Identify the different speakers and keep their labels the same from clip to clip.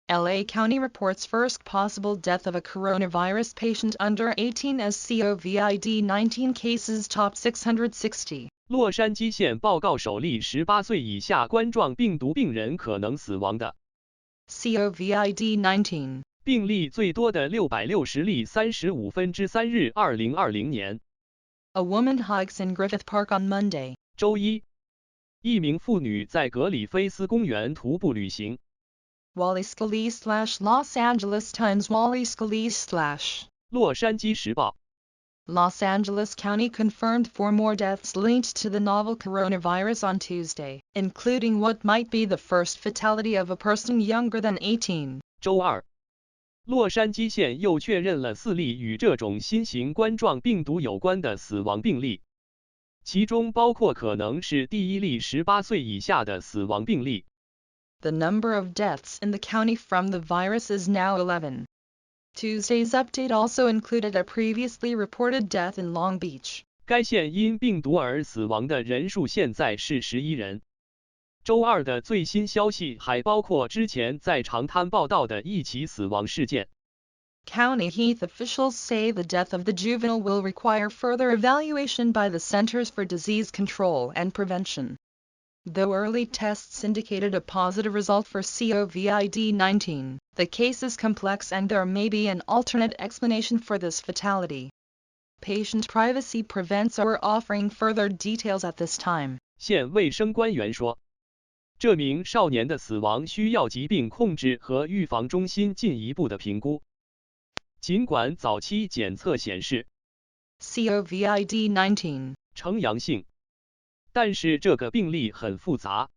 Speaker 1: LA County reports first possible death of a coronavirus patient under 18 as COVID-19 cases top 660。
Speaker 2: 洛杉矶县报告首例18岁以下冠状病毒病人可能死亡的
Speaker 1: COVID-19。
Speaker 2: 病例最多的660例35%日2020年。
Speaker 1: A woman hikes in Griffith Park on Monday。
Speaker 2: 周一，一名妇女在格里菲斯公园徒步旅行。
Speaker 1: Wally Scully/Los Angeles Times Wally Scully/
Speaker 2: 洛杉矶时报
Speaker 1: Los Angeles County confirmed 4 more deaths linked to the novel coronavirus on Tuesday, including what might be the first fatality of a person younger than 18。
Speaker 2: 周二，洛杉矶县又确认了4例与这种新型冠状病毒有关的死亡病例，其中包括可能是第一例18岁以下的死亡病例。
Speaker 1: The number of deaths in the county from the virus is now 11. Tuesday's update also included a previously reported death in Long Beach。
Speaker 2: 该县因病毒而死亡的人数现在是11人。周二的最新消息还包括之前在长滩报道的一起死亡事件。
Speaker 1: County health officials say the death of the juvenile will require further evaluation by the Centers for Disease Control and Prevention. Though early tests indicated a positive result for COVID-19, the case is complex and there may be an alternate explanation for this fatality. Patient privacy prevents our offering further details at this time.
Speaker 2: 县卫生官员说，这名少年的死亡需要疾病控制和预防中心进一步的评估。尽管早期检测显示
Speaker 1: COVID-19
Speaker 2: 呈阳性，但是这个病例很复杂，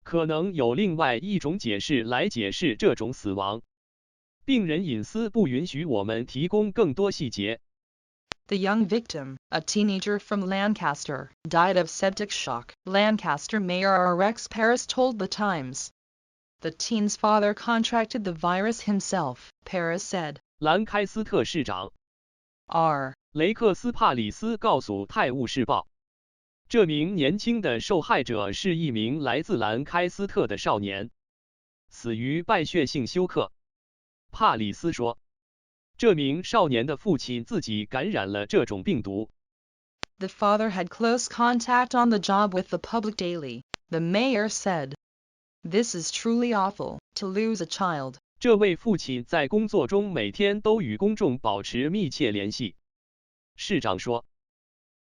Speaker 2: 可能有另外一种解释来解释这种死亡。病人隐私不允许我们提供更多细节。
Speaker 1: The young victim, a teenager from Lancaster, died of septic shock, Lancaster Mayor Rex Paris told The Times. The teen's father contracted the virus himself, Paris said.
Speaker 2: 兰开斯特市长
Speaker 1: R.
Speaker 2: 雷克斯帕里斯告诉《泰晤士报》，这名年轻的受害者是一名来自兰开斯特的少年，死于败血性休克。帕里斯说，这名少年的父亲自己感染了这种病毒。
Speaker 1: The father had close contact on the job with the public daily, the mayor said. This is truly awful, to lose a child.
Speaker 2: 这位父亲在工作中每天都与公众保持密切联系。市长说，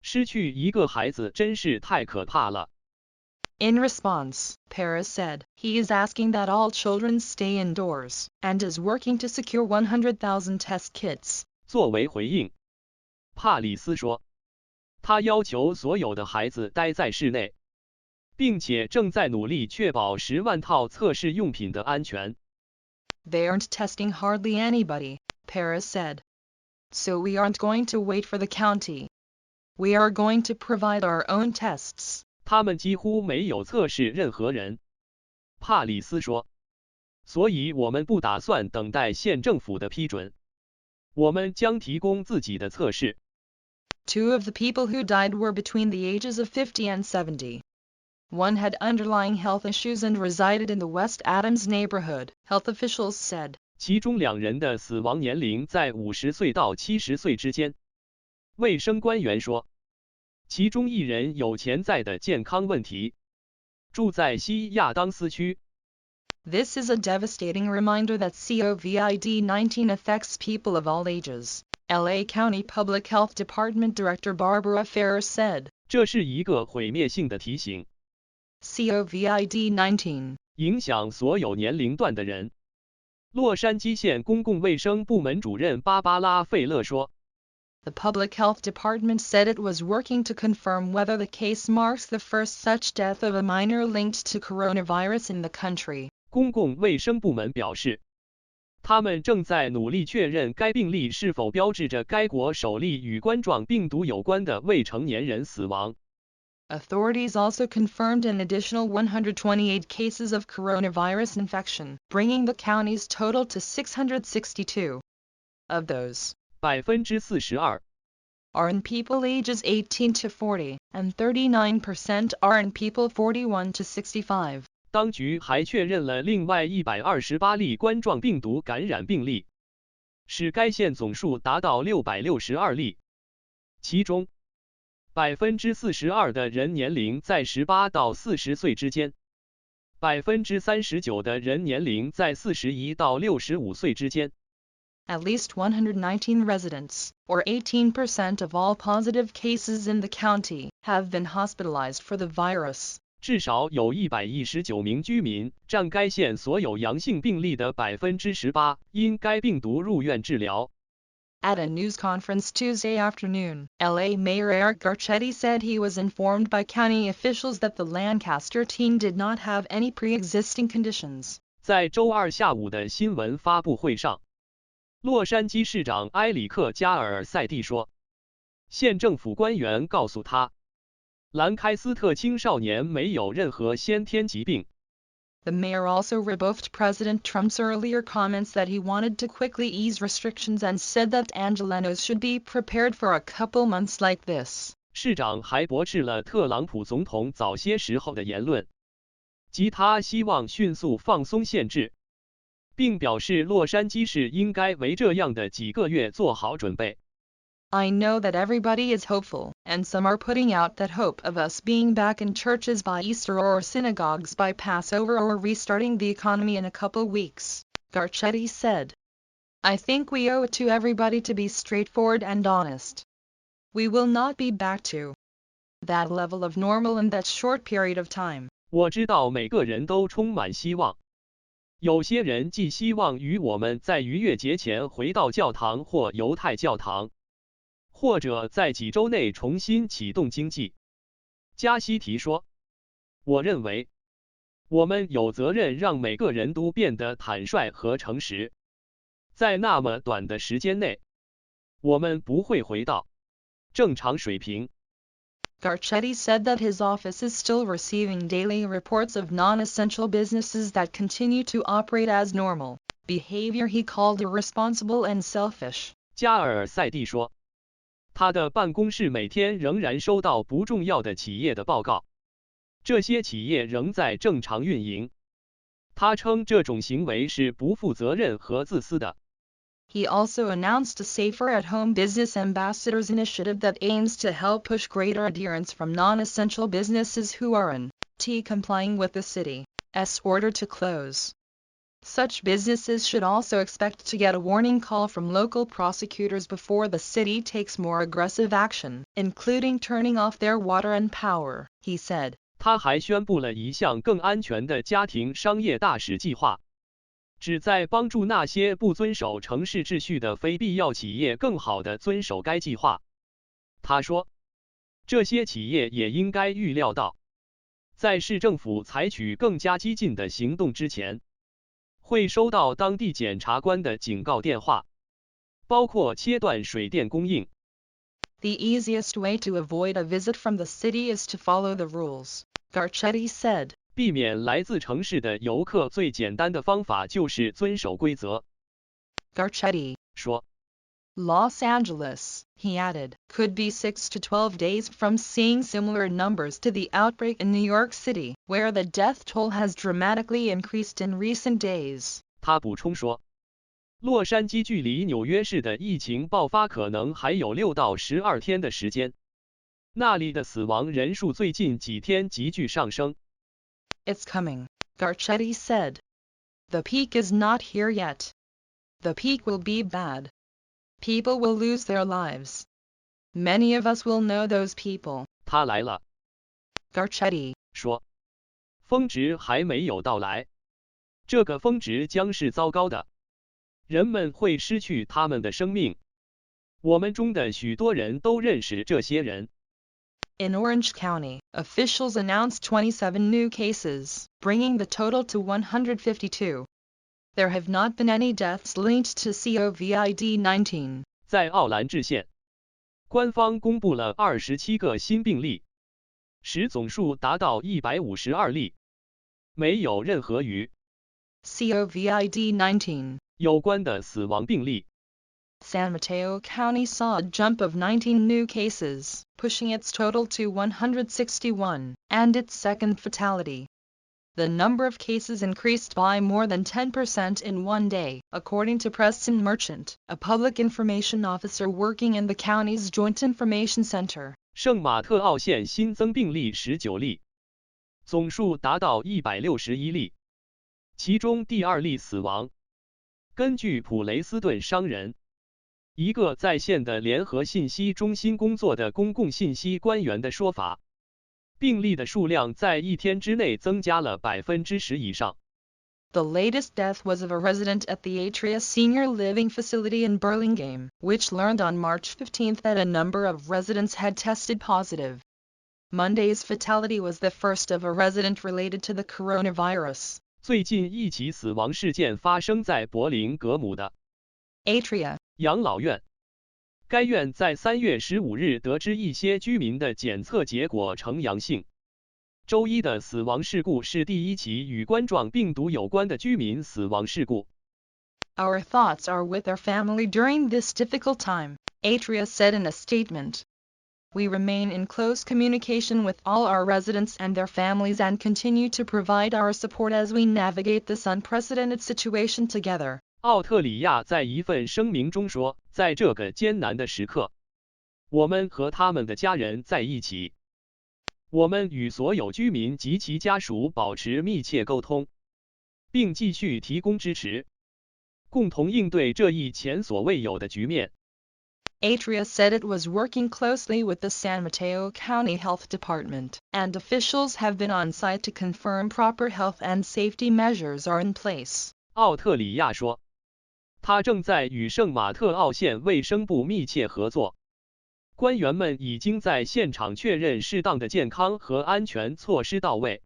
Speaker 2: 失去一个孩子真是太可怕了。
Speaker 1: In response, Paris said, he is asking that all children stay indoors, and is working to secure 100,000 test kits.
Speaker 2: 作为回应，帕里斯说，他要求所有的孩子待在室内，并且正在努力确保10万套测试用品的安全。
Speaker 1: They aren't testing hardly anybody, Paris said. So we aren't going to wait for the county. We are going to provide our own tests.
Speaker 2: 他们几乎没有测试任何人，帕里斯说。所以我们不打算等待县政府的批准，我们将提供自己的测试。
Speaker 1: Two of the people who died were between the ages of 50 and 70. One had underlying health issues and resided in the West Adams neighborhood, health officials said.
Speaker 2: 其中2人的死亡年龄在50岁到70岁之间。卫生官员说，其中1人有潜在的健康问题，住在西亚当斯区。
Speaker 1: This is a devastating reminder that COVID-19 affects people of all ages, LA County Public Health Department Director Barbara Ferrer said.
Speaker 2: 这是一个毁灭性的提醒。
Speaker 1: COVID-19
Speaker 2: 影响所有年龄段的人。洛杉矶县公共卫生部门主任芭芭拉·费勒说，
Speaker 1: The Public Health Department said it was working to confirm whether the case marks the first such death of a minor linked to coronavirus in the country.
Speaker 2: 公共卫生部门表示，他们正在努力确认该病例是否标志着该国首例与冠状病毒有关的未成年人死亡。
Speaker 1: Authorities also confirmed an additional 128 cases of coronavirus infection, bringing the county's total to 662. Of those,
Speaker 2: 42%
Speaker 1: are in people ages 18 to 40, and 39% are in people 41 to 65.
Speaker 2: 当局还确认了另外128例冠状病毒感染病例，使该县总数达到662例，其中42%的人年龄在18到40岁之间，39%的人年龄在41到65岁之间。
Speaker 1: At least 119 residents, or 18% of all positive cases in the county, have been hospitalized for the virus.
Speaker 2: 至少有119名居民，占该县所有阳性病例的18%，因该病毒入院治疗。
Speaker 1: At a news conference Tuesday afternoon, LA Mayor Eric Garcetti said he was informed by county officials that the Lancaster teen did not have any pre-existing conditions.
Speaker 2: 在周二下午的新闻发布会上，洛杉矶市长埃里克·加尔塞蒂说，县政府官员告诉他，兰开斯特青少年没有任何先天疾病。
Speaker 1: The mayor also rebuffed President Trump's earlier comments that he wanted to quickly ease restrictions and said that Angelenos should be prepared for a couple months like this.
Speaker 2: 市长还驳斥了特朗普总统早些时候的言论，即他希望迅速放松限制，并表示洛杉矶市应该为这样的几个月做好准备。
Speaker 1: I know that everybody is hopeful, and some are putting out that hope of us being back in churches by Easter or synagogues by Passover or restarting the economy in a couple weeks, Garcetti said. I think we owe it to everybody to be straightforward and honest. We will not be back to that level of normal in that short period of time.
Speaker 2: 我知道每个人都充满希望。有些人寄希望于我们在逾越节前回到教堂或犹太教堂，或者在几周内重新启动经济。加西提说，我认为我们有责任让每个人都变得坦率和诚实。在那么短的时间内，我们不会回到正常水平。
Speaker 1: Garcetti said that his office is still receiving daily reports of non-essential businesses that continue to operate as normal, behavior he called irresponsible and selfish.
Speaker 2: 加尔塞蒂说，他的办公室每天仍然收到不重要的企业的报告，这些企业仍在正常运营。他称这种行为是不负责任和自私的。
Speaker 1: He also announced a Safer at Home Business Ambassadors initiative that aims to help push greater adherence from non-essential businesses who aren't complying with the city's order to close. Such businesses should also expect to get a warning call from local prosecutors before the city takes more aggressive action, including turning off their water and power, he said.
Speaker 2: 他还宣布了一项更安全的家庭商业大使计划，旨在帮助那些不遵守城市秩序的非必要企业更好地遵守该计划。他说，这些企业也应该预料到，在市政府采取更加激进的行动之前，会收到当地检察官的警告电话，包括切断水电供应。
Speaker 1: The easiest way to avoid a visit from the city is to follow the rules, Garcetti said.
Speaker 2: 避免来自城市的游客最简单的方法就是遵守规则。
Speaker 1: Garcetti
Speaker 2: 说
Speaker 1: Los Angeles, he added, could be 6 to 12 days from seeing similar numbers to the outbreak in New York City, where the death toll has dramatically increased in recent days.
Speaker 2: 他补充说，洛杉矶距离纽约市的疫情爆发可能还有6到12天的时间，那里的死亡人数最近几天急剧上升。
Speaker 1: It's coming, Garcetti said. The peak is not here yet. The peak will be bad. People will lose their lives. Many of us will know those people.
Speaker 2: 他来了，
Speaker 1: Garcetti
Speaker 2: 说，峰值还没有到来，这个峰值将是糟糕的，人们会失去他们的生命。我们中的许多人都认识这些人。
Speaker 1: In Orange County, officials announced 27 new cases, bringing the total to 152. There have not been any deaths linked to COVID-19.
Speaker 2: 在奥兰治县，官方公布了27个新病例，使总数达到152例，没有任何与
Speaker 1: COVID-19
Speaker 2: 有关的死亡病例。
Speaker 1: San Mateo County saw a jump of 19 new cases, pushing its total to 161, and its second fatality. The number of cases increased by more than 10% in one day, according to Preston Merchant, a public information officer working in the county's Joint Information Center.
Speaker 2: 圣马特奥县新增病例19例，总数达到161例，其中第2例死亡。根据普雷斯顿商人，一个在线的联合信息中心工作的公共信息官员的说法，病例的数量在1天之内增加了10%以上。
Speaker 1: The latest death was of a resident at the Atria Senior Living Facility in Burlingame, which learned on March 15 that a number of residents had tested positive. Monday's fatality was the first of a resident related to the coronavirus.
Speaker 2: 最近一起死亡事件发生在柏林格姆的
Speaker 1: Atria
Speaker 2: 养老院。该院在3月15日得知一些居民的检测结果呈阳性。周一的死亡事故是第1起与冠状病毒有关的居民死亡事故。
Speaker 1: Our thoughts are with our family during this difficult time, Atria said in a statement. We remain in close communication with all our residents and their families and continue to provide our support as we navigate this unprecedented situation together.
Speaker 2: 奥特里亚在一份声明中说，在这个艰难的时刻，我们和他们的家人在一起。我们与所有居民及其家属保持密切沟通，并继续提供支持，共同应对这一前所未有的局面。
Speaker 1: Atria said it was working closely with the San Mateo County Health Department, and officials have been on site to confirm proper health and safety measures are in place.
Speaker 2: 奥特里亚说，他正在与圣马特奥县卫生部密切合作。官员们已经在现场确认适当的健康和安全措施到位。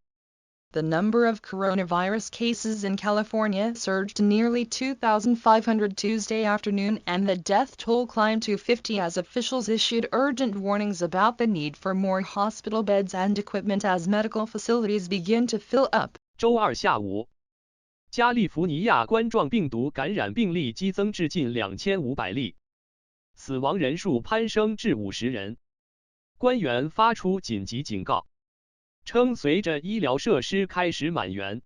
Speaker 1: The number of coronavirus cases in California surged to nearly 2,500 Tuesday afternoon and the death toll climbed to 50 as officials issued urgent warnings about the need for more hospital beds and equipment as medical facilities begin to fill up.
Speaker 2: 周二下午，加利福尼亚冠状病毒感染病例激增至近2500例，死亡人数攀升至50人。官员发出紧急警告，称随着医疗设施开始满员，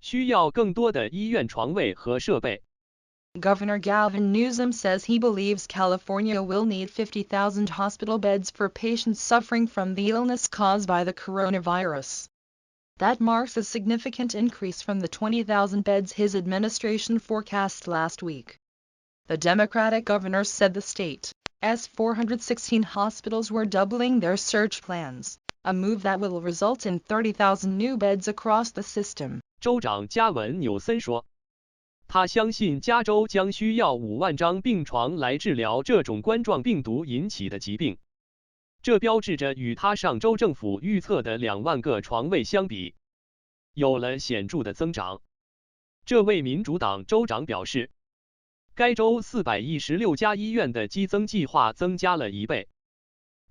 Speaker 2: 需要更多的医院床位和设备。
Speaker 1: Governor Gavin Newsom says he believes California will need 50,000 hospital beds for patients suffering from the illness caused by the coronavirus. That marks a significant increase from the 20,000 beds his administration forecast last week. The Democratic governor said the state's 416 hospitals were doubling their surge plans, a move that will result in 30,000 new beds across the system.
Speaker 2: 州长加文·纽森说，他相信加州将需要5万张病床来治疗这种冠状病毒引起的疾病。这标志着与他上周政府预测的2万个床位相比，有了显著的增长。这位民主党州长表示，该州416家医院的激增计划增加了1倍。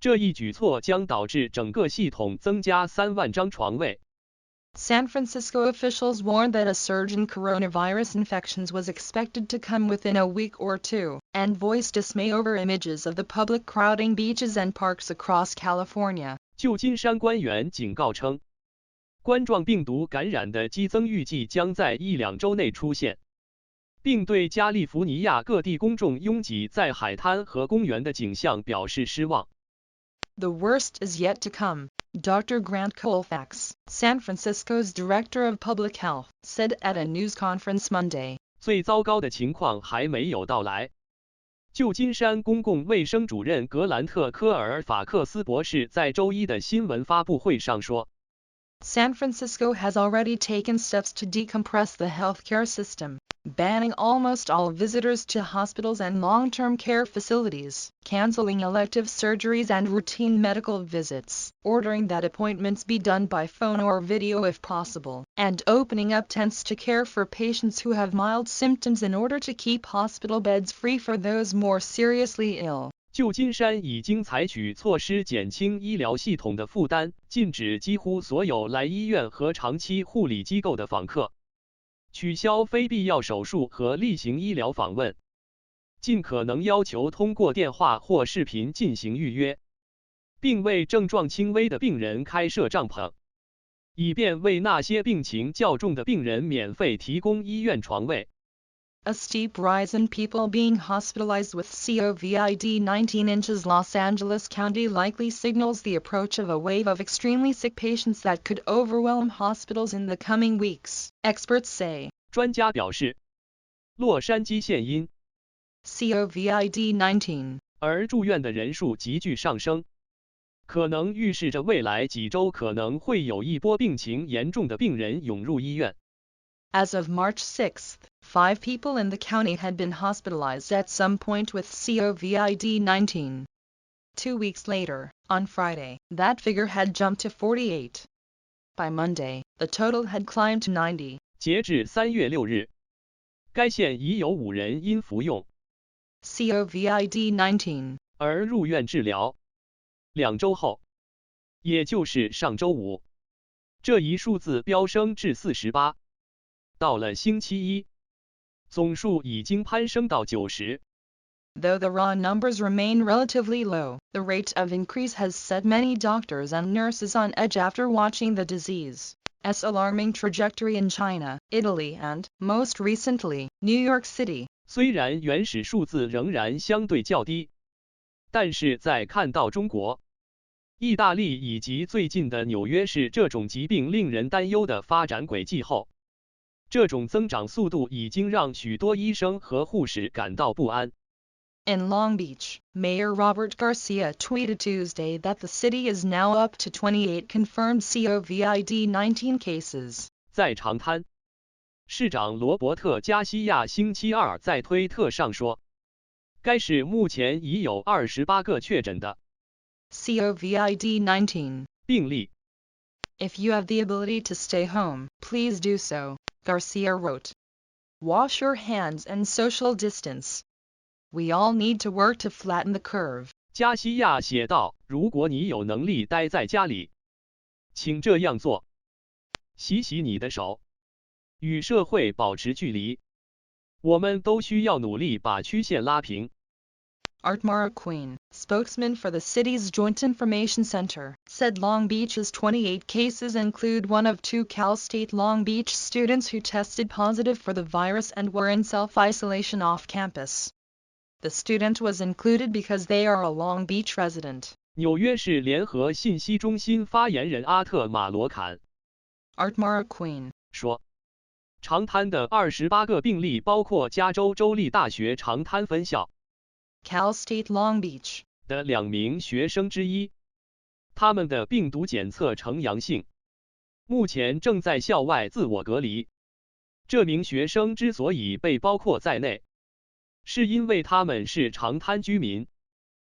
Speaker 2: 这一举措将导致整个系统增加3万张床位。
Speaker 1: San Francisco officials warned that a surge in coronavirus infections was expected to come within a week or two, and voiced dismay over images of the public crowding beaches and parks across California.
Speaker 2: 旧金山官员警告称，冠状病毒感染的激增预计将在1-2周内出现，并对加利福尼亚各地公众拥挤在海滩和公园的景象表示失望。
Speaker 1: The worst is yet to come, Dr. Grant Colfax, San Francisco's Director of Public Health, said at a news conference Monday.
Speaker 2: 最糟糕的情况还没有到来。旧金山公共卫生主任格兰特·科尔法克斯博士在周一的新闻发布会上说，
Speaker 1: San Francisco has already taken steps to decompress the healthcare system, banning almost all visitors to hospitals and long-term care facilities, canceling elective surgeries and routine medical visits, ordering that appointments be done by phone or video if possible, and opening up tents to care for patients who have mild symptoms in order to keep hospital beds free for those more seriously ill.
Speaker 2: 旧金山已经采取措施减轻医疗系统的负担，禁止几乎所有来医院和长期护理机构的访客，取消非必要手术和例行医疗访问，尽可能要求通过电话或视频进行预约，并为症状轻微的病人开设帐篷。以便为那些病情较重的病人免费提供医院床位。
Speaker 1: A steep rise in people being hospitalized with COVID-19 in Los Angeles County likely signals the approach of a wave of extremely sick patients that could overwhelm hospitals in the coming weeks, experts say.
Speaker 2: 专家表示，洛杉矶县因
Speaker 1: COVID-19
Speaker 2: 而住院的人数急剧上升，可能预示着未来几周可能会有一波病情严重的病人涌入医院。
Speaker 1: As of March 6th, 5 people in the county had been hospitalized at some point with COVID-19. 2 weeks later, on Friday, that figure had jumped to 48. By Monday, the total had climbed to 90.
Speaker 2: 截至3月6日，该县已有5人因服用
Speaker 1: COVID-19
Speaker 2: 而入院治疗。2周后，也就是上周五，这一数字飙升至48。到了星期一，总数已经攀升到90。
Speaker 1: Though the raw numbers remain relatively low, the rate of increase has set many doctors and nurses on edge after watching the disease's alarming trajectory in China, Italy and, most recently, New York City.
Speaker 2: 虽然原始数字仍然相对较低，但是在看到中国、意大利以及最近的纽约市这种疾病令人担忧的发展轨迹后，这种增长速度已经让许多医生和护士感到不安。
Speaker 1: In Long Beach, Mayor Robert Garcia tweeted Tuesday that the city is now up to 28 confirmed COVID-19 cases.
Speaker 2: 在长滩，市长罗伯特·加西亚星期二在推特上说，该市目前已有28个确诊的
Speaker 1: COVID-19
Speaker 2: 病例。
Speaker 1: If you have the ability to stay home, please do so, Garcia wrote. Wash your hands and social distance. We all need to work to flatten the curve.
Speaker 2: 加西亚写道，如果你有能力待在家里，请这样做。洗洗你的手，与社会保持距离。我们都需要努力把曲线拉平。
Speaker 1: Art Marqueen, spokesman for the city's Joint Information Center, said Long Beach's 28 cases include one of 2 Cal State Long Beach students who tested positive for the virus and were in self-isolation off campus. The student was included because they are a Long Beach resident.
Speaker 2: 纽约市联合信息中心发言人阿特马罗坎
Speaker 1: Art Marqueen
Speaker 2: 说，长滩的28个病例包括加州州立大学长滩分校
Speaker 1: Cal State Long Beach
Speaker 2: 的2名学生之一，他们的病毒检测呈阳性，目前正在校外自我隔离。这名学生之所以被包括在内，是因为他们是长滩居民。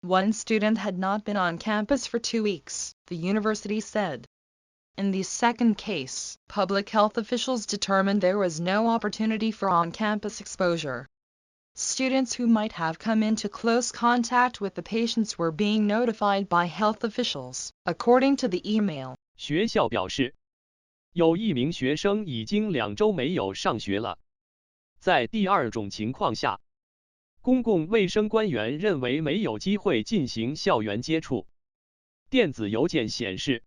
Speaker 1: One student had not been on campus for 2 weeks, the university said. In the second case, public health officials determined there was no opportunity for on-campus exposure. Students who might have come into close contact with the patients were being notified by health officials, according to the email.
Speaker 2: 学校表示，有1名学生已经2周没有上学了。在第2种情况下，公共卫生官员认为没有机会进行校园接触。电子邮件显示，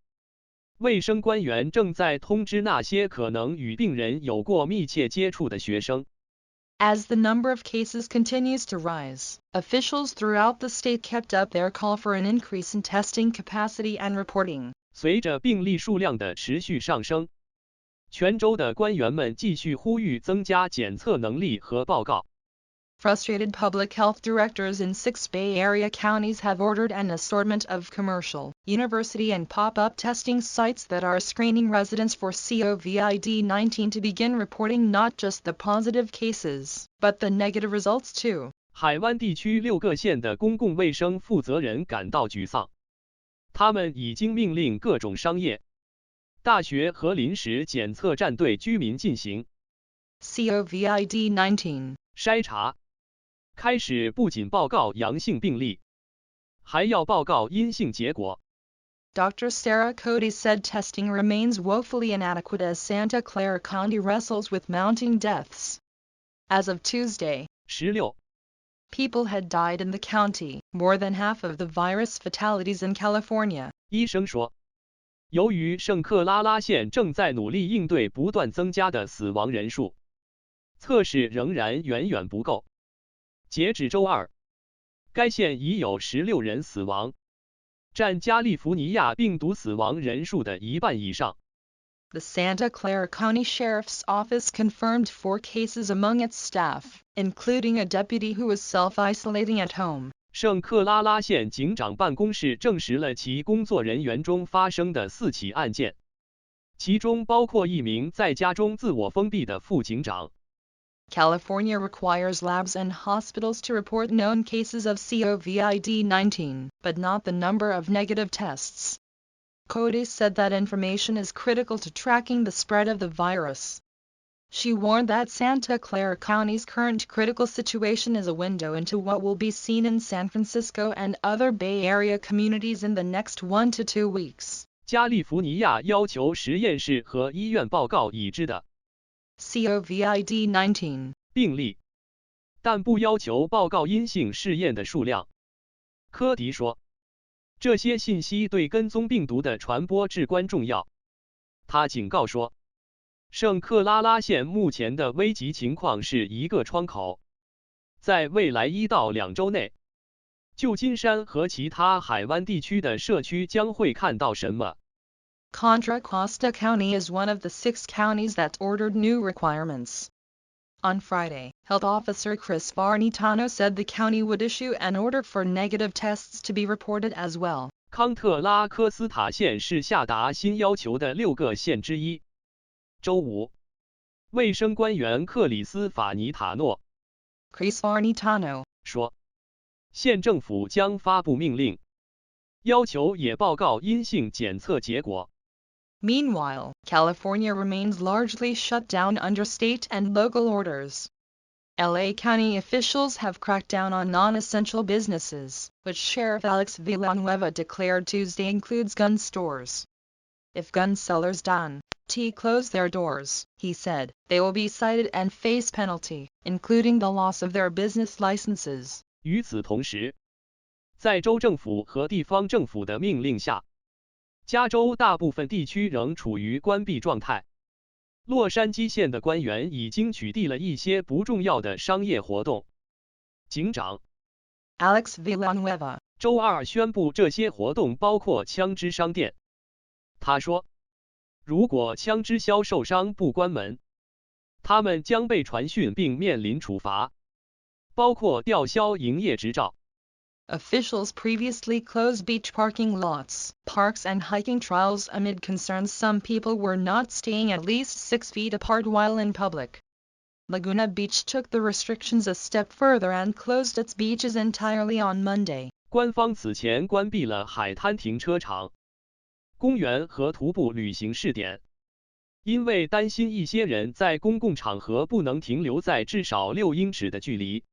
Speaker 2: 卫生官员正在通知那些可能与病人有过密切接触的学生。
Speaker 1: As the number of cases continues to rise, officials throughout the state kept up their call for an increase in testing capacity and reporting.
Speaker 2: 随着病例数量的持续上升，全州的官员们继续呼吁增加检测能力和报告。
Speaker 1: Frustrated public health directors in 6 Bay Area counties have ordered an assortment of commercial, university and pop-up testing sites that are screening residents for COVID-19 to begin reporting not just the positive cases, but the negative results too.
Speaker 2: 海湾地区6个县的公共卫生负责人感到沮丧，他们已经命令各种商业、大学和临时检测站对居民进行
Speaker 1: COVID-19
Speaker 2: 筛查。开始不仅报告阳性病例，还要报告阴性结果。
Speaker 1: Dr. Sarah Cody said testing remains woefully inadequate as Santa Clara County wrestles with mounting deaths. As of Tuesday,
Speaker 2: 16
Speaker 1: people had died in the county, more than half of the virus fatalities in California.
Speaker 2: 医生说，由于圣克拉拉县正在努力应对不断增加的死亡人数，测试仍然远远不够。截止周二，该县已有16人死亡，占加利福尼亚病毒死亡人数的1半以上。
Speaker 1: The Santa Clara County Sheriff's Office confirmed 4 cases among its staff, including a deputy who was self-isolating at home.
Speaker 2: 圣克拉拉县警长办公室证实了其工作人员中发生的4起案件，其中包括一名在家中自我封闭的副警长。
Speaker 1: California requires labs and hospitals to report known cases of COVID-19, but not the number of negative tests. Cody said that information is critical to tracking the spread of the virus. She warned that Santa Clara County's current critical situation is a window into what will be seen in San Francisco and other Bay Area communities in the next 1 to 2 weeks.
Speaker 2: 加利福尼亚要求实验室和医院报告已知的
Speaker 1: COVID-19
Speaker 2: 病例，但不要求报告阴性试验的数量。科迪说，这些信息对跟踪病毒的传播至关重要。他警告说，圣克拉拉县目前的危急情况是一个窗口，在未来1到2周内，旧金山和其他海湾地区的社区将会看到什么。
Speaker 1: Contra Costa County is one of the 6 counties that ordered new requirements. On Friday, Health Officer Chris Varnitano said the county would issue an order for negative tests to be reported as well.
Speaker 2: 康特拉科斯塔县是下达新要求的6个县之一。周五，卫生官员克里斯法尼塔诺
Speaker 1: Chris Varnitano
Speaker 2: 说，县政府将发布命令，要求也报告阴性检测结果。
Speaker 1: Meanwhile, California remains largely shut down under state and local orders. LA County officials have cracked down on non-essential businesses, which Sheriff Alex Villanueva declared Tuesday includes gun stores. If gun sellers don't close their doors, he said, they will be cited and face penalty, including the loss of their business licenses.
Speaker 2: 与此同时，在州政府和地方政府的命令下，加州大部分地区仍处于关闭状态。洛杉矶县的官员已经取缔了一些不重要的商业活动。警长
Speaker 1: Alex Villanueva
Speaker 2: 周二宣布这些活动包括枪支商店。他说，如果枪支销售商不关门，他们将被传讯并面临处罚，包括吊销营业执照。
Speaker 1: Officials previously closed beach parking lots, parks and hiking trails amid concerns some people were not staying at least 6 feet apart while in public. Laguna Beach took the restrictions a step further and closed its beaches entirely on Monday.
Speaker 2: 官方此前关闭了海滩停车场、公园和徒步旅行试点，因为担心一些人在公共场合不能停留在至少6英尺的距离。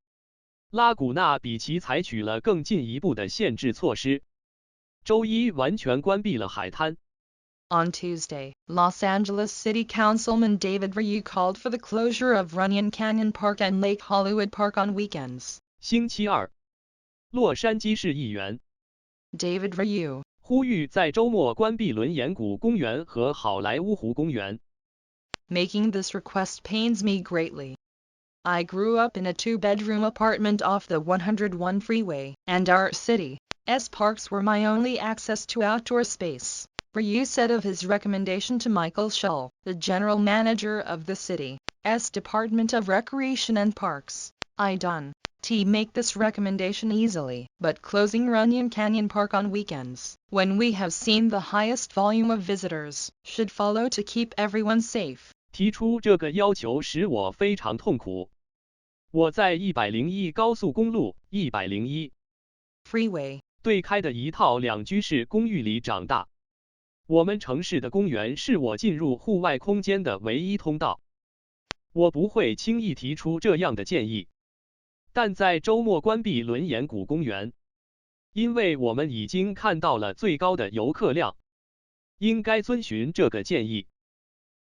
Speaker 2: 拉古纳比奇采取了更进一步的限制措施，周一完全关闭了海滩。
Speaker 1: On Tuesday, Los Angeles City Councilman David Ryu called for the closure of Runyon Canyon Park and Lake Hollywood Park on weekends.
Speaker 2: 星期二，洛杉矶市议员
Speaker 1: David Ryu
Speaker 2: 呼吁在周末关闭伦岩谷公园和好莱坞湖公园。
Speaker 1: Making this request pains me greatly. I grew up in a 2-bedroom apartment off the 101 freeway, and our city's parks were my only access to outdoor space. Ryu said of his recommendation to Michael Shull, the general manager of the city's Department of Recreation and Parks. I don't make this recommendation easily, but closing Runyon Canyon Park on weekends, when we have seen the highest volume of visitors, should follow to keep everyone safe.
Speaker 2: 提出这个要求使我非常痛苦。我在101高速公路101
Speaker 1: freeway
Speaker 2: 对开的一套2居室公寓里长大。我们城市的公园是我进入户外空间的唯一通道。我不会轻易提出这样的建议，但在周末关闭伦岩谷公园，因为我们已经看到了最高的游客量，应该遵循这个建议，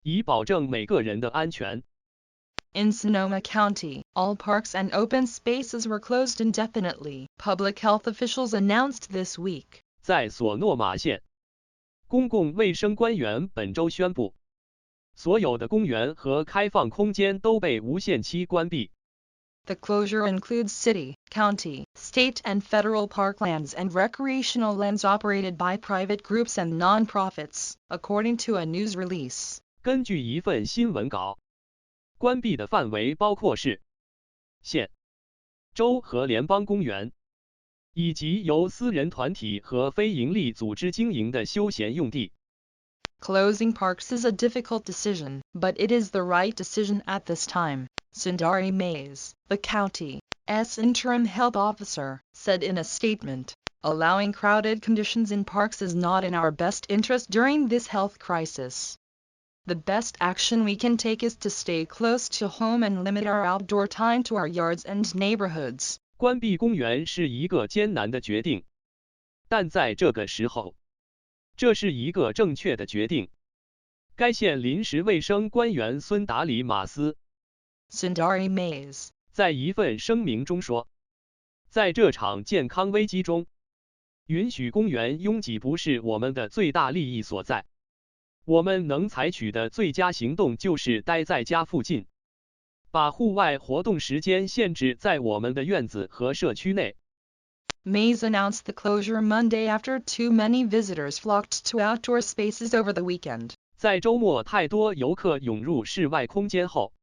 Speaker 2: 以保证每个人的安全。
Speaker 1: In Sonoma County, all parks and open spaces were closed indefinitely, public health officials announced this week.
Speaker 2: 在索诺玛县，公共卫生官员本周宣布，所有的公园和开放空间都被无限期关闭。
Speaker 1: The closure includes city, county, state and federal parklands and recreational lands operated by private groups and non-profits, according to a news release.
Speaker 2: 根据一份新闻稿，关闭的范围包括市、县、州和联邦公园，以及由私人团体和非营利组织经营的休闲用地。
Speaker 1: Closing parks is a difficult decision, but it is the right decision at this time, Sundari Mays, the county's interim health officer, said in a statement. Allowing crowded conditions in parks is not in our best interest during this health crisis. The best action we can take is to stay close to home and limit our outdoor time to our yards and neighborhoods.
Speaker 2: 关闭公园是一个艰难的决定，但在这个时候，这是一个正确的决定。该县临时卫生官员孙达里马斯
Speaker 1: Sundari Mays
Speaker 2: 在一份声明中说，在这场健康危机中，允许公园拥挤不是我们的最大利益所在。我们能采取的最佳行动就是待在家附近，把户外活动时间限制在我们的院子和社区内。
Speaker 1: Mays announced the closure Monday after too many visitors flocked to outdoor spaces over the weekend.
Speaker 2: 在周末太多游客涌入室外空间后，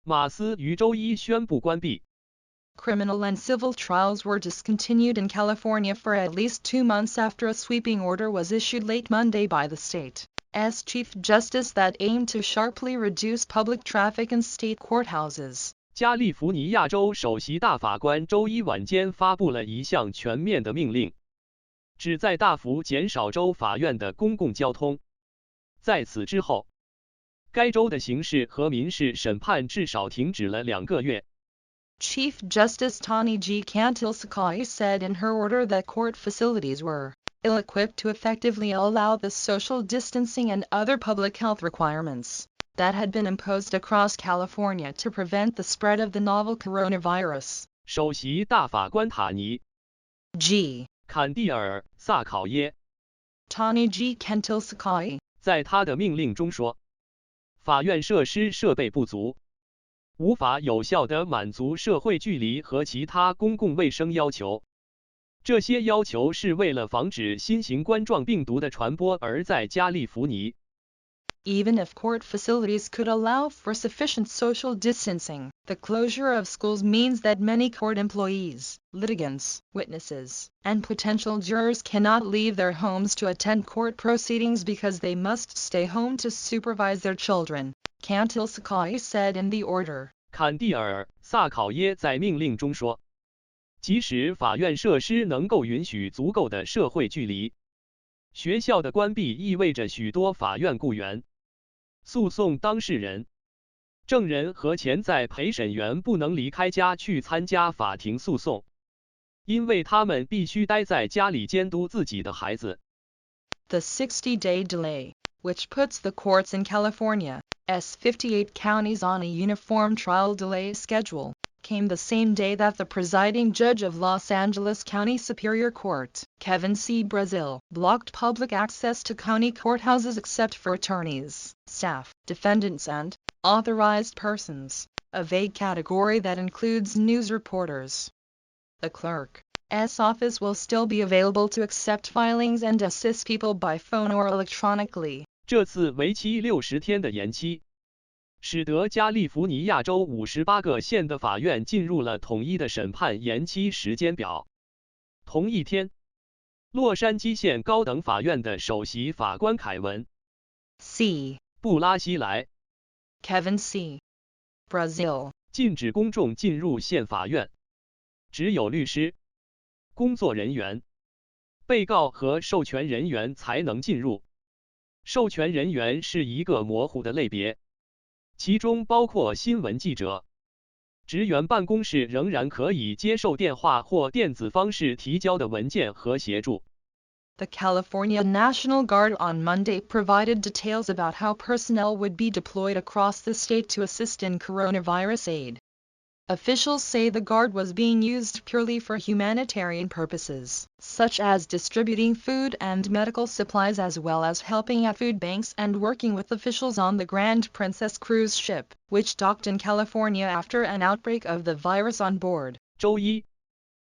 Speaker 2: 马斯于周一宣布关闭。
Speaker 1: Criminal and civil trials were discontinued in California for at least 2 months after a sweeping order was issued late Monday by the state's Chief Justice that aimed to sharply reduce public traffic in state courthouses.
Speaker 2: 加利福尼亚州首席大法官周一晚间发布了一项全面的命令，旨在大幅减少州法院的公共交通。在此之后，该州的刑事和民事审判至少停止了2个月。
Speaker 1: Chief Justice Tani G. Cantil-Sakai said in her order that court facilities were ill-equipped to effectively allow the social distancing and other public health requirements that had been imposed across California to prevent the spread of the novel coronavirus.
Speaker 2: 首席大法官塔尼
Speaker 1: G.
Speaker 2: 坎蒂尔·萨考耶
Speaker 1: Tani G. Cantil-Sakai
Speaker 2: 在他的命令中说，法院设施设备不足，无法有效地满足社会距离和其他公共卫生要求。这些要求是为了防止新型冠状病毒的传播而在加利福尼。
Speaker 1: Even if court facilities could allow for sufficient social distancing, the closure of schools means that many court employees, litigants, witnesses, and potential jurors cannot leave their homes to attend court proceedings because they must stay home to supervise their children, Cantil-Sakai said in the order.
Speaker 2: 坎蒂尔·萨考耶在命令中说，即使法院设施能够允许足够的社会距离，学校的关闭意味着许多法院雇员、诉讼当事人、证人和潜在陪审员不能离开家去参加法庭诉讼，因为他们必须待在家里监督自己的孩子。
Speaker 1: The 60-day delay, which puts the courts in California's 58 counties on a uniform trial delay schedule, came the same day that the presiding judge of Los Angeles County Superior Court, Kevin C. Brazil, blocked public access to county courthouses except for attorneys, staff, defendants and authorized persons, a vague category that includes news reporters. The clerk's office will still be available to accept filings and assist people by phone or electronically.
Speaker 2: 这次为期60天的延期，使得加利福尼亚州58个县的法院进入了统一的审判延期时间表。同一天，洛杉矶县高等法院的首席法官凯文
Speaker 1: C.
Speaker 2: 布拉西莱
Speaker 1: Kevin C. Brazil
Speaker 2: 禁止公众进入县法院，只有律师、工作人员、被告和授权人员才能进入。授权人员是一个模糊的类别，其中包括新闻记者。职员办公室仍然可以接受电话或电子方式提交的文件和协助。
Speaker 1: The California National Guard on Monday provided details about how personnel would be deployed across the state to assist in coronavirus aid. Officials say the guard was being used purely for humanitarian purposes, such as distributing food and medical supplies as well as helping at food banks and working with officials on the Grand Princess cruise ship, which docked in California after an outbreak of the virus on board.
Speaker 2: 周一，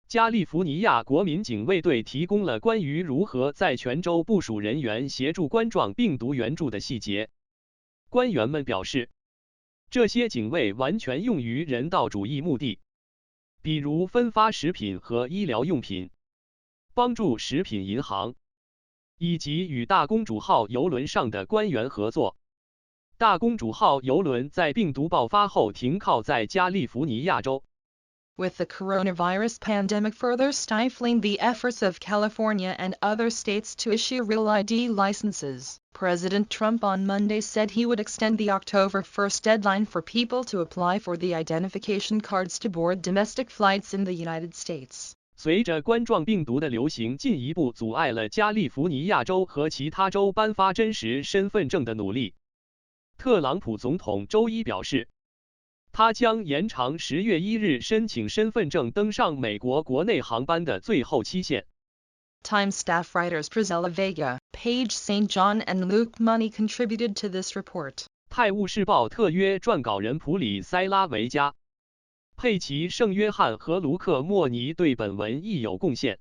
Speaker 2: 加利福尼亚国民警卫队提供了关于如何在全州部署人员协助冠状病毒援助的细节。官员们表示，这些警卫完全用于人道主义目的，比如分发食品和医疗用品，帮助食品银行，以及与大公主号邮轮上的官员合作。大公主号邮轮在病毒爆发后停靠在加利福尼亚州。
Speaker 1: With the coronavirus pandemic further stifling the efforts of California and other states to issue real ID licenses, President Trump on Monday said he would extend the October 1st deadline for people to apply for the identification cards to board domestic flights in the United States.
Speaker 2: 随着冠状病毒的流行进一步阻碍了加利福尼亚州和其他州颁发真实身份证的努力，特朗普总统周一表示，他将延长10月1日申请身份证登上美国国内航班的最后期限。
Speaker 1: Times staff writers Priscilla Vega, Paige St. John and Luke Money contributed to this report.
Speaker 2: 泰晤士报特约撰稿人普里塞拉维加、佩奇·圣约翰和卢克·莫尼对本文亦有贡献。